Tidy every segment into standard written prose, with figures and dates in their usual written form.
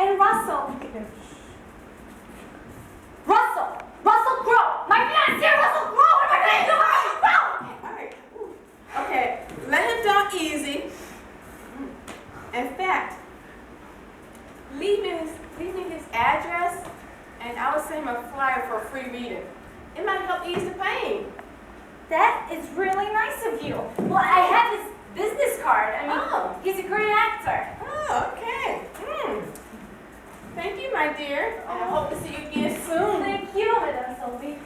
And Russell. Russell Crowe! My fiancé, Russell Crowe! What am I gonna do? Russell Crowe! All right. Okay, let him down easy. In fact, leave me his address, and I will send him a flyer for a free reading. It might help ease the pain. That is really nice of you. Well, I have his business card. I mean, he's a great actor. Oh, okay. Thank you, my dear. I hope to see you again soon. Thank you, Madame Sylvie.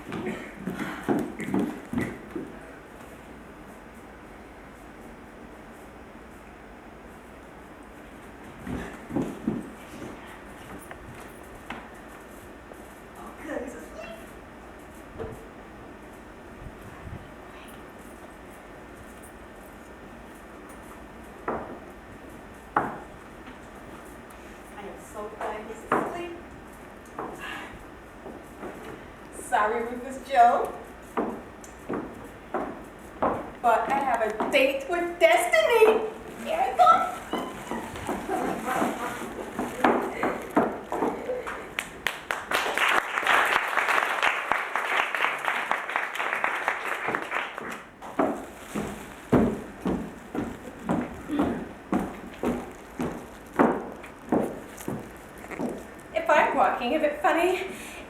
So glad he's asleep. Sorry, Rufus Joe. But I have a date with destiny. Here I go. A bit funny,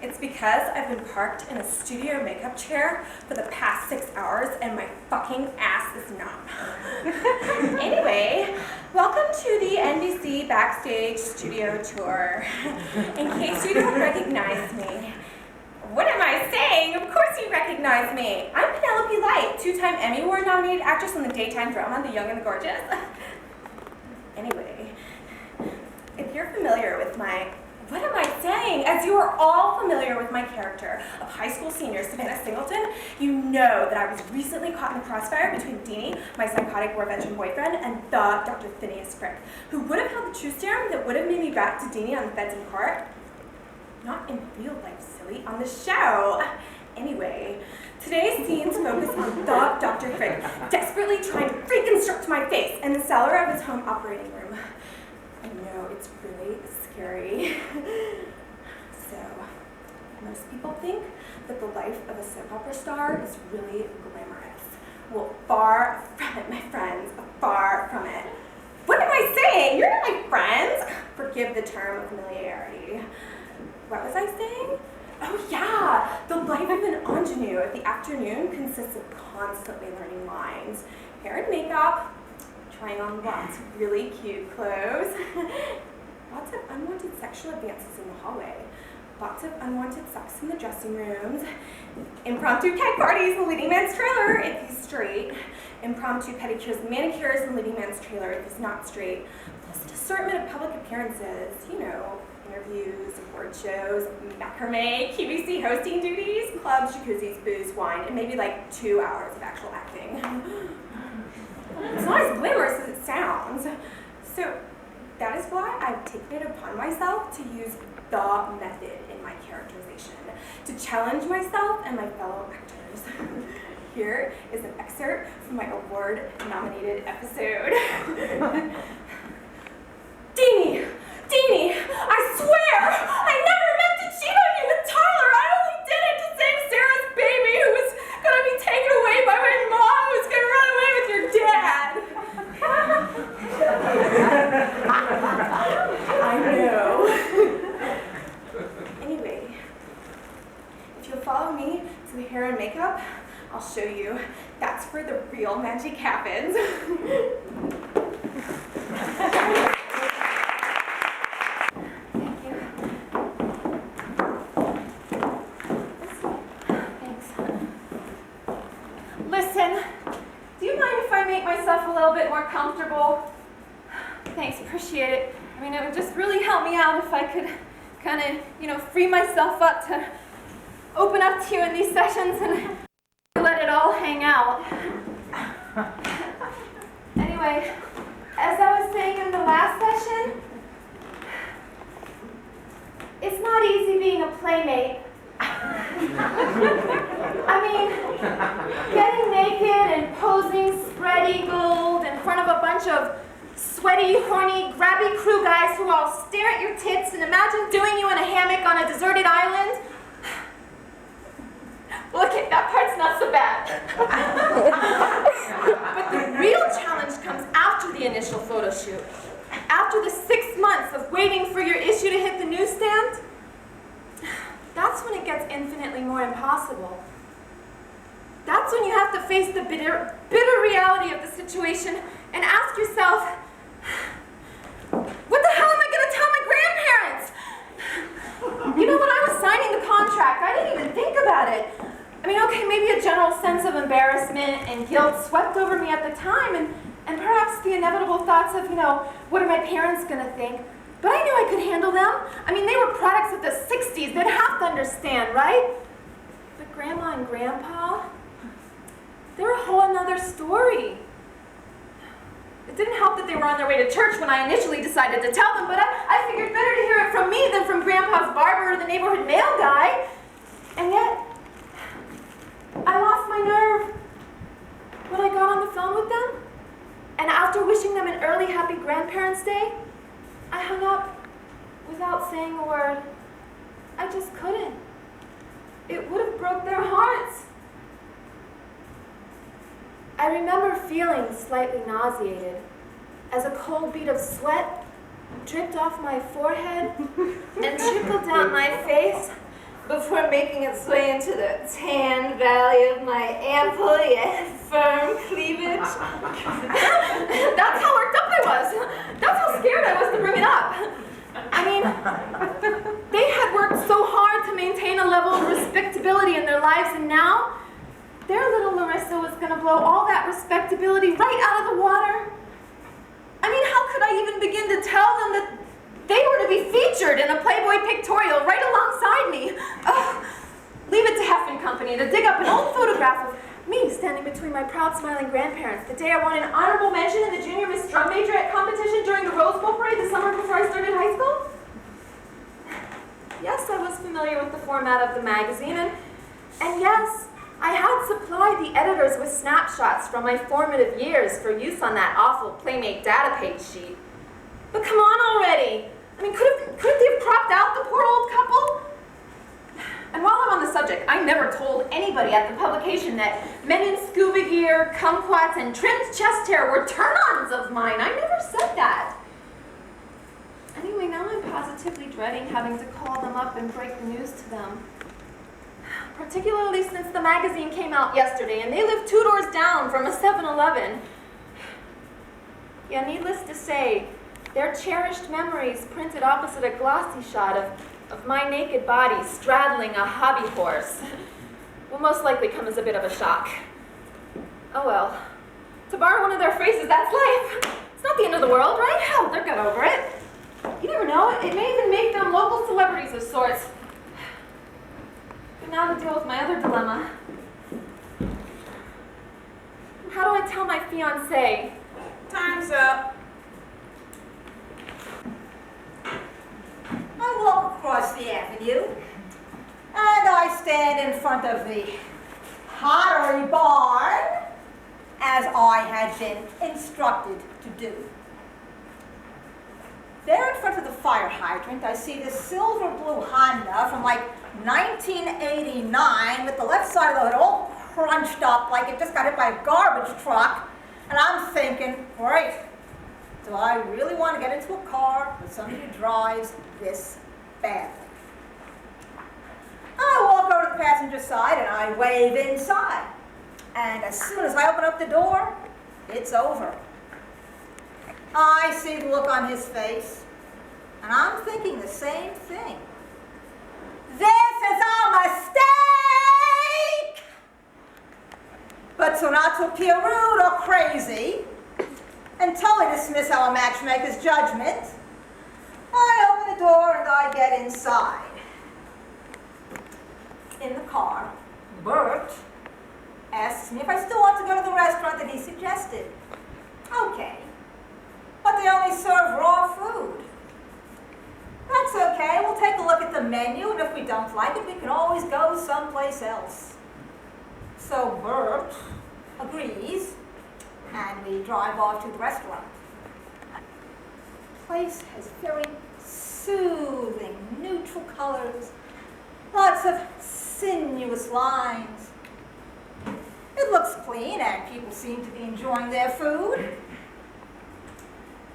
it's because I've been parked in a studio makeup chair for the past 6 hours and my fucking ass is numb. Anyway, welcome to the NBC Backstage Studio Tour. In case you don't recognize me. What am I saying? Of course you recognize me. I'm Penelope Light, 2-time Emmy Award nominated actress in the daytime drama The Young and the Gorgeous. Anyway, if you're familiar with my What am I saying? As you are all familiar with my character of high school senior Savannah Singleton, you know that I was recently caught in the crossfire between Deanie, my psychotic war veteran boyfriend, and the Dr. Phineas Frick, who would have held the truth serum that would have made me back to Deanie on the feds in court. Not in real life, silly, on the show. Anyway, today's scenes focus on the Dr. Frick desperately trying to reconstruct my face in the cellar of his home operating room. I know, it's really scary. So, most people think that the life of a soap opera star is really glamorous. Well, far from it, my friends, far from it. What am I saying? You're not my friends. Forgive the term of familiarity. What was I saying? Oh yeah, the life of an ingenue of the afternoon consists of constantly learning lines, hair and makeup, trying on lots of really cute clothes, lots of unwanted sexual advances in the hallway, lots of unwanted sex in the dressing rooms, impromptu keg parties in the leading man's trailer if he's straight, impromptu pedicures and manicures in the leading man's trailer if he's not straight, plus an assortment of public appearances, you know, interviews, award shows, macrame, QVC hosting duties, clubs, jacuzzis, booze, wine, and maybe like 2 hours of actual acting. It's not as glamorous as it sounds. So that is why I've taken it upon myself to use the method in my characterization, to challenge myself and my fellow actors. Here is an excerpt from my award-nominated episode. Deanie, I swear, I never meant to cheat on you with Tyler. I only did it to save Sarah's baby who was gonna be taken away by my mom who's gonna run away with your dad. I know. Anyway, if you'll follow me to the hair and makeup, I'll show you that's where the real magic happens. Listen, do you mind if I make myself a little bit more comfortable? Thanks, appreciate it. I mean, it would just really help me out if I could kind of, free myself up to open up to you in these sessions and let it all hang out. Anyway, as I was saying in the last session, it's not easy being a playmate. I mean, getting naked and posing spread-eagled in front of a bunch of Sweaty, horny, grabby crew guys who all stare at your tits and imagine doing you in a hammock on a deserted island. Well, okay, that part's not so bad. But the real challenge comes after the initial photo shoot. After the 6 months of waiting for your issue to hit the newsstand, that's when it gets infinitely more impossible. That's when you have to face the bitter reality of the situation and ask yourself, what the hell am I going to tell my grandparents? You know, when I was signing the contract, I didn't even think about it. I mean, okay, maybe a general sense of embarrassment and guilt swept over me at the time, and perhaps the inevitable thoughts of, you know, what are my parents going to think? But I knew I could handle them. I mean, they were products of the 60s. They'd have to understand, right? But Grandma and Grandpa, they're a whole another story. It didn't help that they were on their way to church when I initially decided to tell them, but I figured better to hear it from me than from Grandpa's barber or the neighborhood mail guy. And yet, I lost my nerve when I got on the phone with them. And after wishing them an early happy Grandparents' Day, I hung up without saying a word. I just couldn't. It would have broke their hearts. I remember feeling slightly nauseated as a cold bead of sweat dripped off my forehead and trickled down my face before making its way into the tan valley of my ample yet firm cleavage. That's how worked up I was. That's how scared I was to bring it up. I mean, they had worked so hard to maintain a level of respectability in their lives, and now their little Larissa was going to blow all that respectability right out of the water. I mean, how could I even begin to tell them that they were to be featured in a Playboy pictorial right alongside me? Ugh. Leave it to Heffman Company to dig up an old photograph of me standing between my proud, smiling grandparents the day I won an honorable mention in the Junior Miss Drum Majorette competition during the Rose Bowl parade the summer before I started high school. Yes, I was familiar with the format of the magazine, and yes, I had supplied the editors with snapshots from my formative years for use on that awful Playmate data page sheet. But come on already! I mean, couldn't they have cropped out the poor old couple? And while I'm on the subject, I never told anybody at the publication that men in scuba gear, kumquats, and trimmed chest hair were turn-ons of mine. I never said that. Anyway, now I'm positively dreading having to call them up and break the news to them. Particularly since the magazine came out yesterday and they live 2 doors down from a 7-Eleven. Yeah, needless to say, their cherished memories printed opposite a glossy shot of my naked body straddling a hobby horse will most likely come as a bit of a shock. Oh well. To borrow one of their phrases, that's life. It's not the end of the world, right? Hell, they'll get over it. You never know, it may even make them local celebrities of sorts. But now to deal with my other dilemma. How do I tell my fiancé? Time's up. I walk across the avenue, and I stand in front of the pottery barn, as I had been instructed to do. There in front of the fire hydrant, I see this silver blue Honda from like 1989 with the left side of the hood all crunched up like it just got hit by a garbage truck. And I'm thinking, great, do I really want to get into a car with somebody who drives this badly? I walk over to the passenger side and I wave inside. And as soon as I open up the door, it's over. I see the look on his face, and I'm thinking the same thing. This is a mistake! But to not to appear rude or crazy, and totally dismiss our matchmaker's judgment, I open the door and I get inside. In the car, Bert asks me if I still want to go to the restaurant that he suggested. Okay. But they only serve raw food. That's okay, we'll take a look at the menu, and if we don't like it, we can always go someplace else. So Bert agrees, and we drive off to the restaurant. place has very soothing, neutral colors, lots of sinuous lines. It looks clean and people seem to be enjoying their food.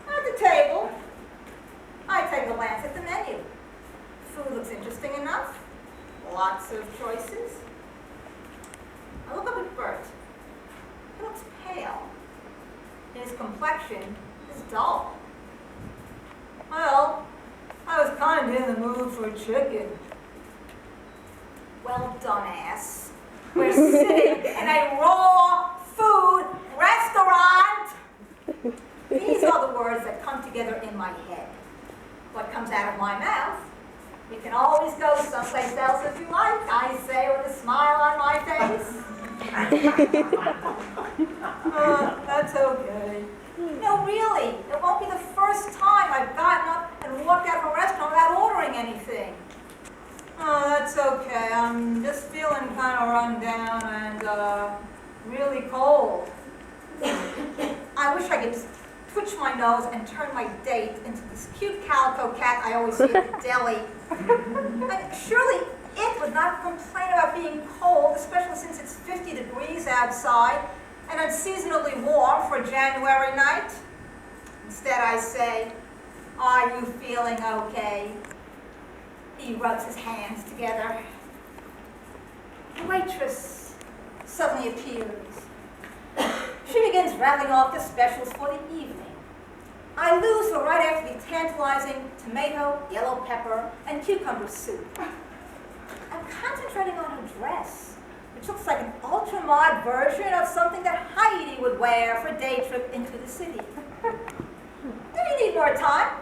At the table, I take a glance at the menu. Food looks interesting enough. Lots of choices. I look up at Bert. He looks pale. His complexion is dull. Well, I was kind of in the mood for chicken. Well, dumbass. We're sitting in a raw food restaurant. These are the words that come together in my head. What comes out of my mouth? You can always go someplace else if you like, I say with a smile on my face. That's okay. No, really, it won't be the first time I've gotten up and walked out of a restaurant without ordering anything. Oh, that's okay. I'm just feeling kind of run down and really cold. I wish I could just twitch my nose and turn my date into this cute calico cat I always see at the deli. And surely it would not complain about being cold, especially since it's 50 degrees outside and unseasonably warm for a January night. Instead I say, "Are you feeling okay?" He rubs his hands together. The waitress suddenly appears. She begins rattling off the specials for the evening. I lose her right after the tantalizing tomato, yellow pepper, and cucumber soup. I'm concentrating on her dress, which looks like an ultra-mod version of something that Heidi would wear for a day trip into the city. Do you need more time?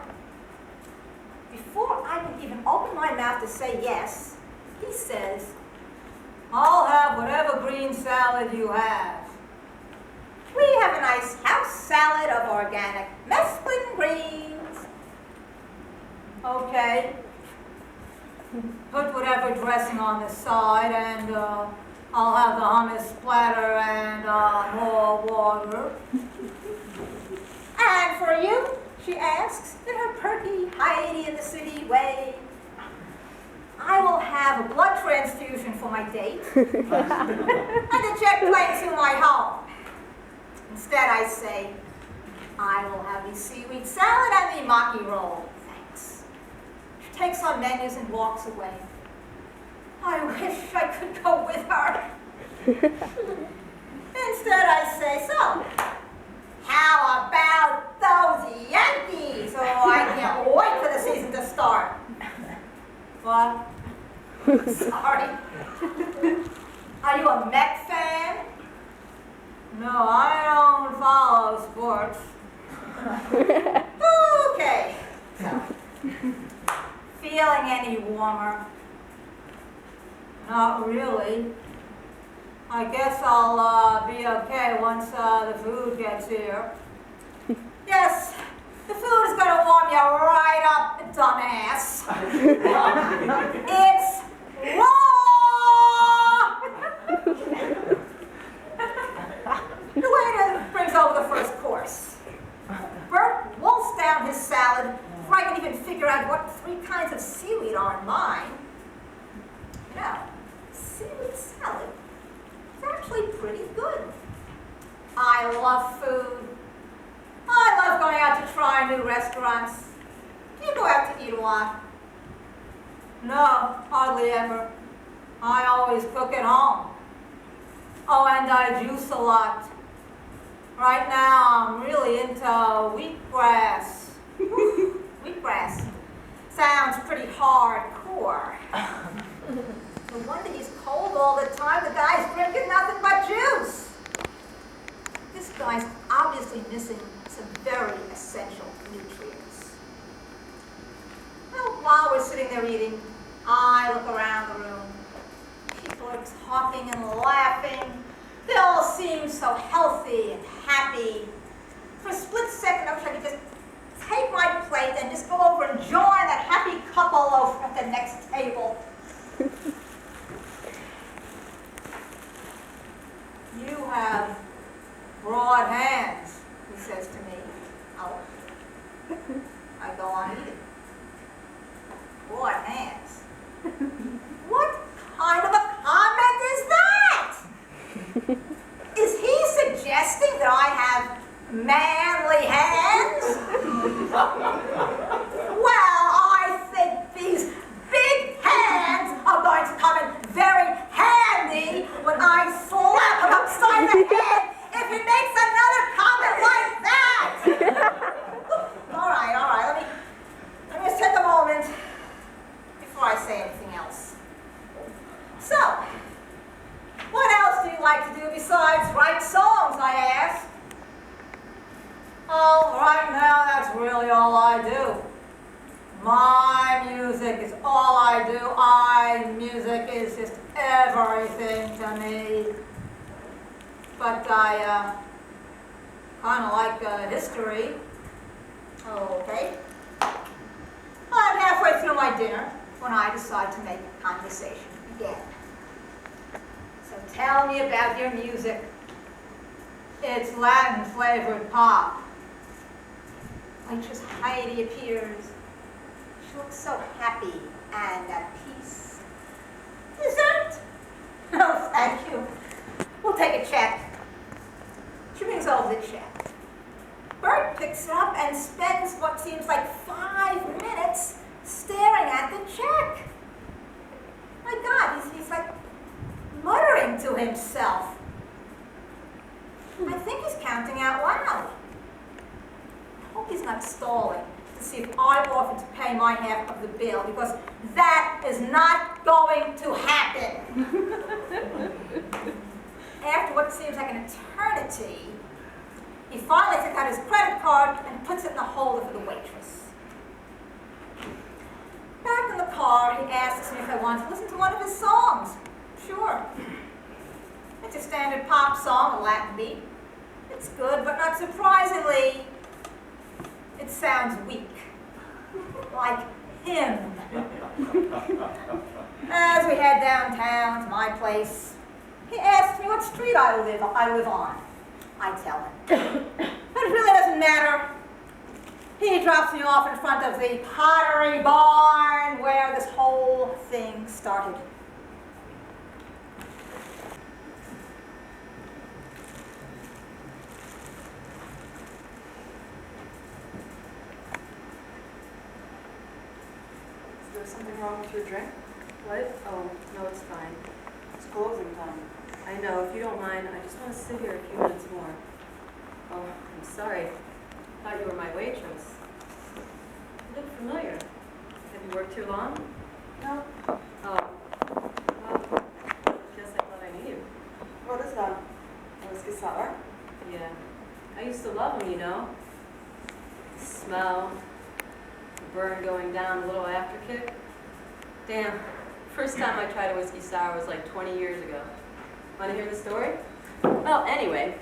Before I can even open my mouth to say yes, he says, "I'll have whatever green salad you have." We have a nice house salad of organic mesclun greens. Okay. Put whatever dressing on the side and I'll have the hummus splatter and more water. "And for you?" she asks, in her perky Heidi in the city way. "I will have a blood transfusion for my date and a jet plane to my home." Instead I say, "I will have the seaweed salad and the maki roll, thanks." She takes our menus and walks away. I wish I could go with her. Instead I say, "So, how about those Yankees? Oh, I can't wait for the season to start." What? Sorry. Are you a Met fan? No, I don't follow sports. Okay. So, feeling any warmer? Not really. I guess I'll be okay once the food gets here. Yes, the food is going to warm you right up, dumbass. It's raw! The waiter brings over the first course. Bert wolfs down his salad before I can even figure out what 3 kinds of seaweed are in mine. You know, seaweed salad is actually pretty good. I love food. I love going out to try new restaurants. Do you go out to eat a lot? No, hardly ever. I always cook at home. Oh, and I juice a lot. Right now, I'm really into wheatgrass. Wheatgrass sounds pretty hardcore. No wonder he's cold all the time. The guy's drinking nothing but juice. This guy's obviously missing some very essential nutrients. Well, while we're sitting there eating, I look around the room. People are talking and laughing. They all seem so healthy and happy. For a split second, I wish I could just take my plate and just go over and join that happy couple over at the next table. "You have broad hands," he says to me. Oh. I music is all I do. Music is just everything to me. But I kind of like history. Okay. I'm halfway through my dinner when I decide to make conversation begin. So tell me about your music. It's Latin flavored pop. Waitress Heidi appears. She looks so happy and at peace. Dessert? No, thank you. We'll take a check. She brings over the check. Bert picks it up and spends what seems like 5 minutes staring at the check. My God, he's like muttering to himself. I think he's counting out loud. I hope he's not stalling to see if I offer to pay my half of the bill, because that is not going to happen. After what seems like an eternity, he finally takes out his credit card and puts it in the holder for the waitress. Back in the car, he asks me if I want to listen to one of his songs. Sure. It's a standard pop song, a Latin beat. It's good, but not surprisingly, it sounds weak. Like him. As we head downtown to my place, he asks me what street I live on. I tell him. But it really doesn't matter. He drops me off in front of the Pottery Barn where this whole thing started. Is there something wrong with your drink? What? Oh, no, it's fine. It's closing time. I know, if you don't mind, I just want to sit here a few minutes more. Oh, I'm sorry. I thought you were my waitress. You look familiar. Have you worked here long? No. Oh. Well, guess I thought I knew you. What is that? A whiskey sour? Yeah. I used to love them, you know. The smell, the burn going down, a little after kick. Damn. First time I tried a whiskey sour was like 20 years ago. Want to hear the story? Well, anyway,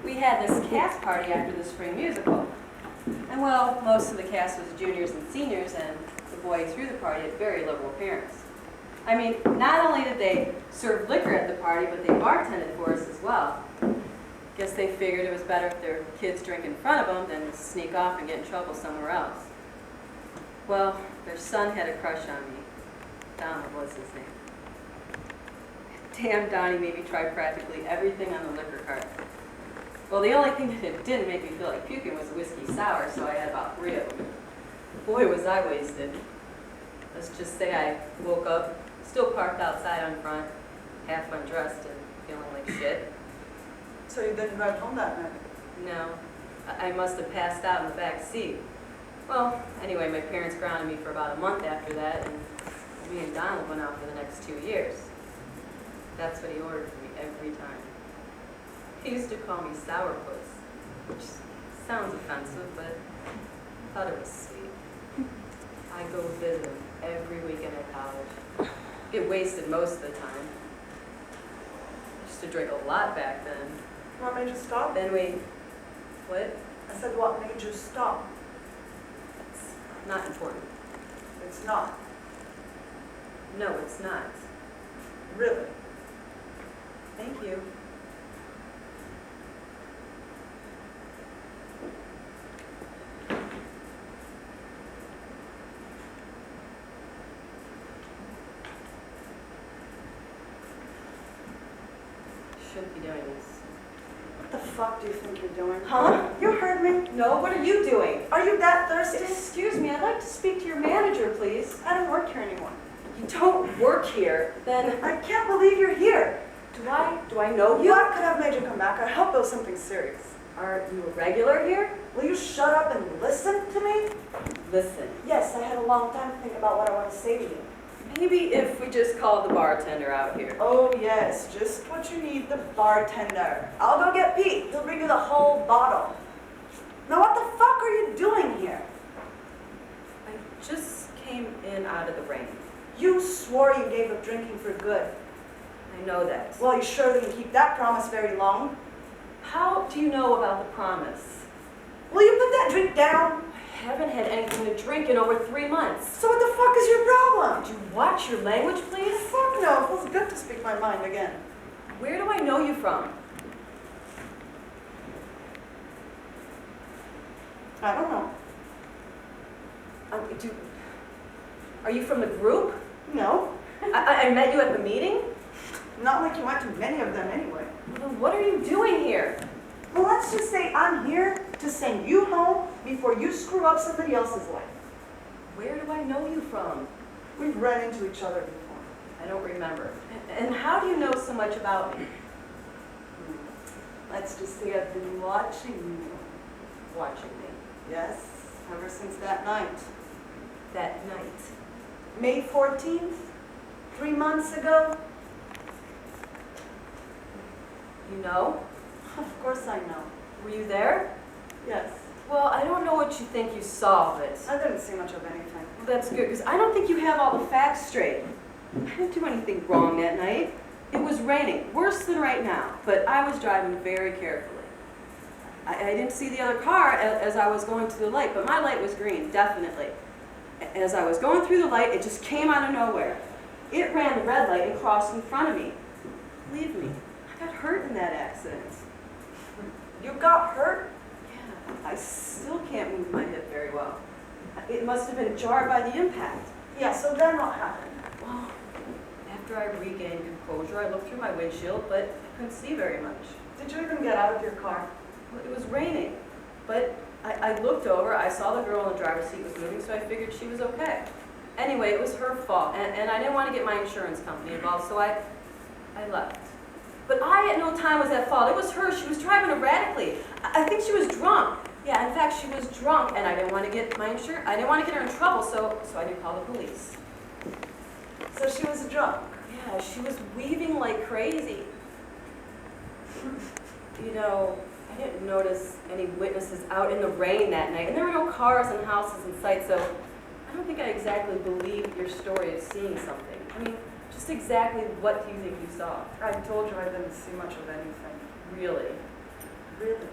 we had this cast party after the spring musical. And well, most of the cast was juniors and seniors, and the boys threw the party had very liberal parents. I mean, not only did they serve liquor at the party, but they bartended for us as well. Guess they figured it was better if their kids drink in front of them than sneak off and get in trouble somewhere else. Well, their son had a crush on me. Donald was his name. Damn, Donnie made me try practically everything on the liquor cart. Well, the only thing that it didn't make me feel like puking was whiskey sour, so I had about 3 of them. Boy, was I wasted. Let's just say I woke up, still parked outside on front, half undressed and feeling like shit. So you didn't drive home that night? No, I must have passed out in the back seat. Well, anyway, my parents grounded me for about a month after that, and me and Donald went out for the next 2 years. That's what he ordered for me every time. He used to call me Sourpuss, which sounds offensive, but I thought it was sweet. I go visit him every weekend at college. Get wasted most of the time. I used to drink a lot back then. What made you stop? Then we, what? I said, what made you stop? It's not important. It's not. No, it's not. Really? Thank you. Shouldn't be doing this. What the fuck do you think you're doing? Huh? You heard me? No, what are you doing? Are you that thirsty? Excuse me, I'd like to speak to your manager, please. I don't work here anymore. You don't work here, then I can't believe you're here. do I know you? What could have made you come back? I hope it was something serious. Are you a regular here? Will you shut up and listen to me? Listen, Yes, I had a long time to think about what I want to say to you. maybe if we just called the bartender out here. Oh yes, just what you need, the bartender. I'll go get Pete. He'll bring you the whole bottle. Now what the fuck are you doing here? I just came in out of the rain. You swore you gave up drinking for good. I know that. Well, you sure didn't keep that promise very long. How do you know about the promise? Will you put that drink down? I haven't had anything to drink in over 3 months. So what the fuck is your problem? Would you watch your language, please? Fuck no, it feels good to speak my mind again. Where do I know you from? I don't know. Are you from the group? No, I met you at the meeting? not like you went to many of them anyway. Well, then what are you doing here? Well, let's just say I'm here to send you home before you screw up somebody else's life. Where do I know you from? We've run into each other before. I don't remember. And how do you know so much about me? Let's just say I've been watching you. Watching me. Yes, ever since that night. That night. May 14th, 3 months ago. You know? Of course I know. Were you there? Yes. Well, I don't know what you think you saw, but I didn't see much of anything. well, that's good, because I don't think you have all the facts straight. I didn't do anything wrong that night. It was raining, worse than right now, but I was driving very carefully. I didn't see the other car as I was going through the light, but my light was green, definitely. As I was going through the light, it just came out of nowhere. It ran the red light and crossed in front of me. Believe me, I got hurt in that accident. You got hurt? Yeah, I still can't move my hip very well. It must have been jarred by the impact. Yeah, so then what happened? Well, after I regained composure, I looked through my windshield, but I couldn't see very much. Did you even get out of your car? Well, it was raining, but I looked over, I saw the girl in the driver's seat was moving, so I figured she was okay. Anyway, it was her fault, and I didn't want to get my insurance company involved, so I left. But I at no time was at fault. It was her. She was driving erratically. I think she was drunk. Yeah, in fact, she was drunk, and I didn't want to get my insurance. I didn't want to get her in trouble, so I didn't call the police. So she was drunk. Yeah, she was weaving like crazy. You know, I didn't notice any witnesses out in the rain that night, and there were no cars and houses in sight, so I don't think I exactly believe your story of seeing something. I mean, just exactly what do you think you saw? I told you I didn't see much of anything. Really? Really.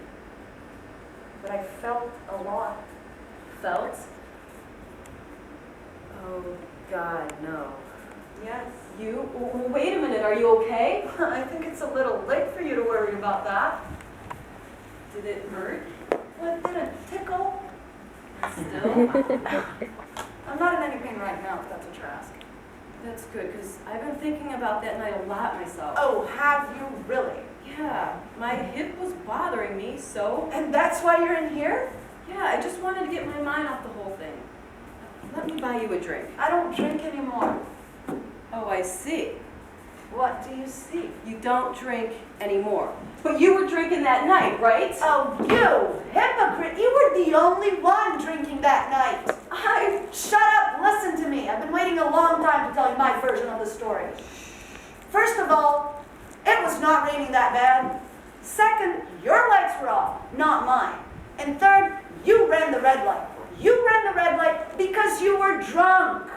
But I felt a lot. Felt? Oh, God, no. Yes. You? Wait a minute, are you okay? I think it's a little late for you to worry about that. Did it hurt? Well, it didn't tickle. Still? I'm not in any pain right now, if that's what you're asking. That's good, because I've been thinking about that night a lot myself. Oh, have you really? Yeah, my hip was bothering me, so... And that's why you're in here? Yeah, I just wanted to get my mind off the whole thing. Let me buy you a drink. I don't drink anymore. Oh, I see. What do you see? You don't drink anymore. But you were drinking that night, right? Oh, you hypocrite! You were the only one drinking that night. Shut up, listen to me. I've been waiting a long time to tell you my version of the story. First of all, it was not raining that bad. Second, your lights were off, not mine. And third, you ran the red light. You ran the red light because you were drunk.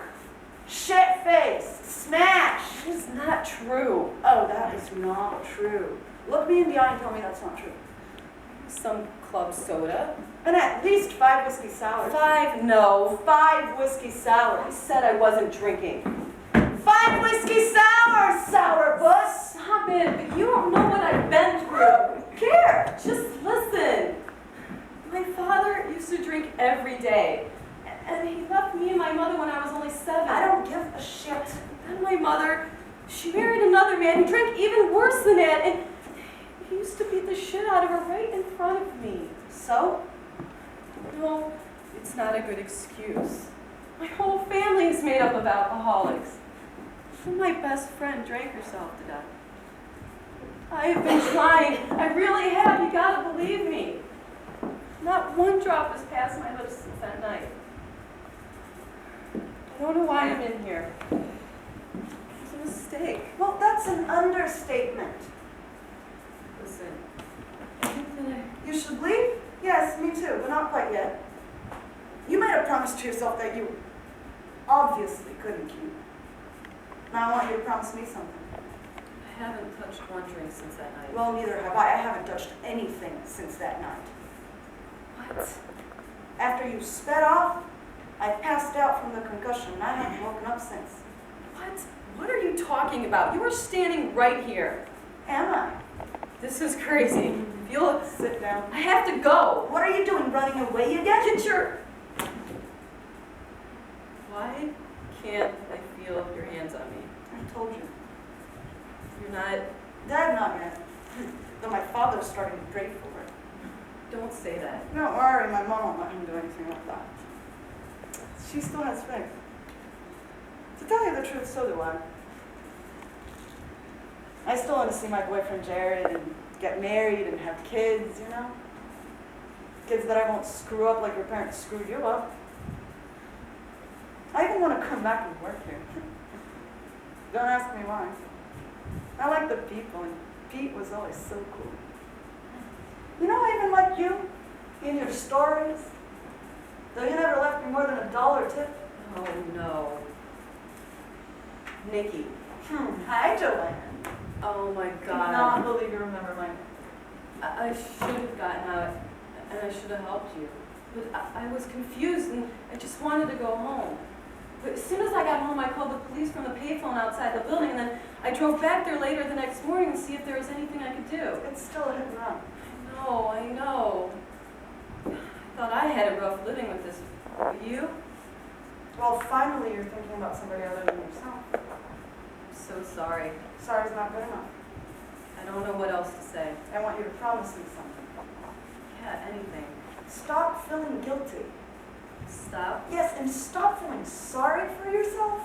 Shit-faced. Smash. It's not true. Oh, that is not true. Look me in the eye and tell me that's not true. Some club soda. And at least 5 whiskey sours. 5, no. 5 whiskey I sours. said I wasn't drinking. 5 whiskey sours, sourpuss! Stop it, but you don't know what I've been through. Care. Just listen. My father used to drink every day. And he left me and my mother when I was only 7. I don't give a shit. And my mother, she married another man who drank even worse than that. And he used to beat the shit out of her right in front of me. So? No, it's not a good excuse. My whole family is made up of alcoholics. And my best friend drank herself to death. I have been trying. I really have. You gotta believe me. Not one drop has passed my lips since that night. I don't know why I'm in here. It was a mistake. Well, that's an understatement. Listen, I think that You should leave? Yes, me too, but not quite yet. You made a promise to yourself that you obviously couldn't keep. Now I want you to promise me something. I haven't touched one drink since that night. Well, neither have I. I haven't touched anything since that night. What? After you sped off, I passed out from the concussion and I haven't woken up since. What? What are you talking about? You were standing right here. Am I? This is crazy. If you'll Sit down. I have to go. What are you doing, running away again? Get your... Why can't I feel your hands on me? I told you. You're not... Dad, not yet. Though my father's starting to pray for it. Don't say that. Don't worry, my mom won't let him do anything like that. She still has faith. To tell you the truth, so do I. I still want to see my boyfriend Jared and get married and have kids, you know? Kids that I won't screw up like your parents screwed you up. I even want to come back and work here. Don't ask me why. I like the people, and Pete was always so cool. You know, I even like you in your stories. Though you never left me more than $1 tip. Oh, no. Nikki. Hi, Joanne. Oh, my I God. cannot believe you remember my name. I should have gotten out, and I should have helped you. But I was confused, and I just wanted to go home. But as soon as I got home, I called the police from the payphone outside the building, and then I drove back there later the next morning to see if there was anything I could do. It's still a hit and run. I know. I thought I had a rough living with this. But you? Well, finally you're thinking about somebody other than yourself. I'm so sorry. Sorry's not good enough. I don't know what else to say. I want you to promise me something. Yeah, anything. Stop feeling guilty. Stop. Yes, and stop feeling sorry for yourself.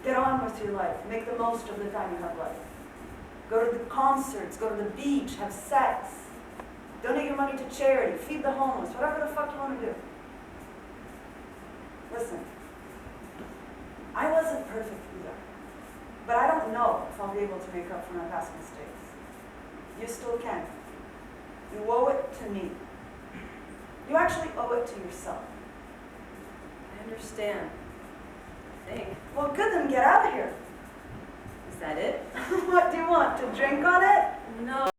Get on with your life. Make the most of the time you have left. Go to the concerts, go to the beach, have sex. Donate your money to charity, feed the homeless, whatever the fuck you want to do. Listen, I wasn't perfect either, but I don't know if I'll be able to make up for my past mistakes. You still can. You owe it to me. You actually owe it to yourself. I understand. I think. Well, good, then get out of here. Is that it? What do you want, to drink on it? No.